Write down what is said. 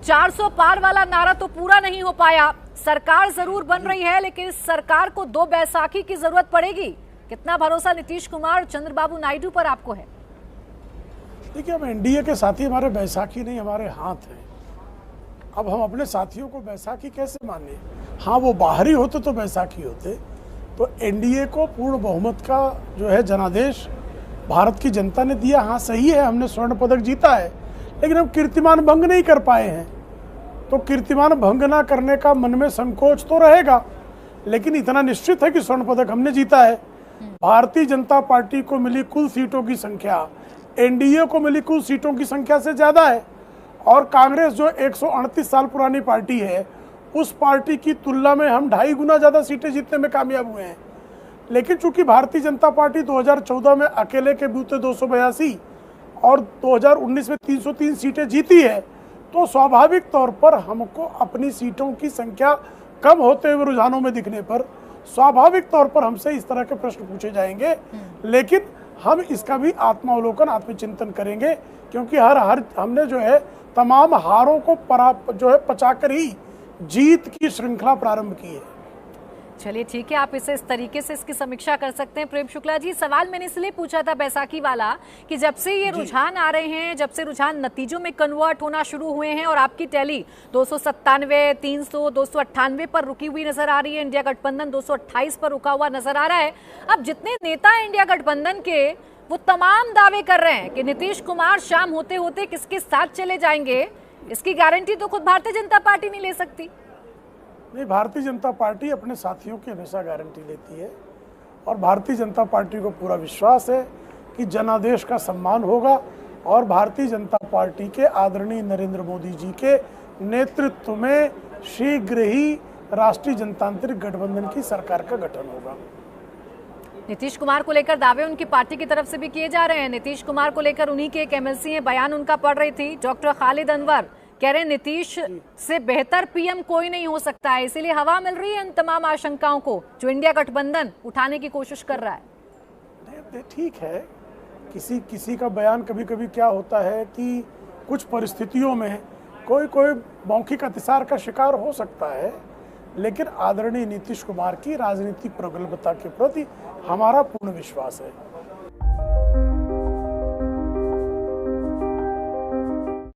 400 पार वाला नारा तो पूरा नहीं हो पाया। सरकार जरूर बन रही है, लेकिन इस सरकार को 2 बैसाखी की जरूरत पड़ेगी। कितना भरोसा नीतीश कुमार, चंद्रबाबू नायडू पर आपको है? देखिए, हम एनडीए के साथी हमारे बैसाखी नहीं, हमारे हाथ हैं। अब हम अपने साथियों को बैसाखी कैसे माने? हाँ, वो बाहरी होते तो बैसाखी होते। तो एनडीए को पूर्ण बहुमत का जो है जनादेश भारत की जनता ने दिया। हाँ, सही है, हमने स्वर्ण पदक जीता है, लेकिन हम कीर्तिमान भंग नहीं कर पाए हैं। तो कीर्तिमान भंग ना करने का मन में संकोच तो रहेगा, लेकिन इतना निश्चित है कि स्वर्ण पदक हमने जीता है। भारतीय जनता पार्टी को मिली कुल सीटों की संख्या एनडीए को मिली कुल सीटों की संख्या से ज्यादा है। और कांग्रेस जो 138 साल पुरानी पार्टी है, उस पार्टी की तुलना में हम 2.5 गुना ज्यादा सीटें जीतने में कामयाब हुए हैं। लेकिन चूंकि भारतीय जनता पार्टी 2014 में अकेले के बूते 282 और 2019 में 303 सीटें जीती है, तो स्वाभाविक तौर पर हमको अपनी सीटों की संख्या कम होते हुए रुझानों में दिखने पर स्वाभाविक तौर पर हमसे इस तरह के प्रश्न पूछे जाएंगे। लेकिन हम इसका भी आत्मावलोकन, आत्मचिंतन करेंगे, क्योंकि हर हमने जो है तमाम हारों को पचाकर ही जीत की श्रृंखला प्रारंभ की है। चलिए ठीक है, आप इसे इस तरीके से इसकी समीक्षा कर सकते हैं। प्रेम शुक्ला जी, सवाल मैंने इसलिए पूछा था बैसाखी वाला कि जब से ये रुझान आ रहे हैं, जब से रुझान नतीजों में कन्वर्ट होना शुरू हुए हैं और आपकी टैली 297, 300, 298 पर रुकी हुई नजर आ रही है, इंडिया गठबंधन 228 पर रुका हुआ नजर आ रहा है। अब जितने नेता हैं इंडिया गठबंधन के, वो तमाम दावे कर रहे हैं कि नीतीश कुमार शाम होते होते किसके साथ चले जाएंगे, इसकी गारंटी तो खुद भारतीय जनता पार्टी नहीं ले सकती। नहीं, भारतीय जनता पार्टी अपने साथियों की हमेशा गारंटी लेती है और भारतीय जनता पार्टी को पूरा विश्वास है कि जनादेश का सम्मान होगा और भारतीय जनता पार्टी के आदरणीय नरेंद्र मोदी जी के नेतृत्व में शीघ्र ही राष्ट्रीय जनतांत्रिक गठबंधन की सरकार का गठन होगा। नीतीश कुमार को लेकर दावे उनकी पार्टी की तरफ से भी किए जा रहे हैं। नीतीश कुमार को लेकर उन्हीं के एक एमएलसी हैं, बयान उनका पढ़ रही थी, डॉक्टर खालिद अनवर कह रहे हैं नीतीश से बेहतर पीएम कोई नहीं हो सकता है। इसीलिए हवा मिल रही है इन तमाम आशंकाओं को जो इंडिया गठबंधन उठाने की कोशिश कर रहा है। ठीक है, किसी का बयान कभी कभी क्या होता है कि कुछ परिस्थितियों में कोई मौखिक अतिसार का शिकार हो सकता है, लेकिन आदरणीय नीतीश कुमार की राजनीतिक प्रगल्भता के प्रति हमारा पूर्ण विश्वास है।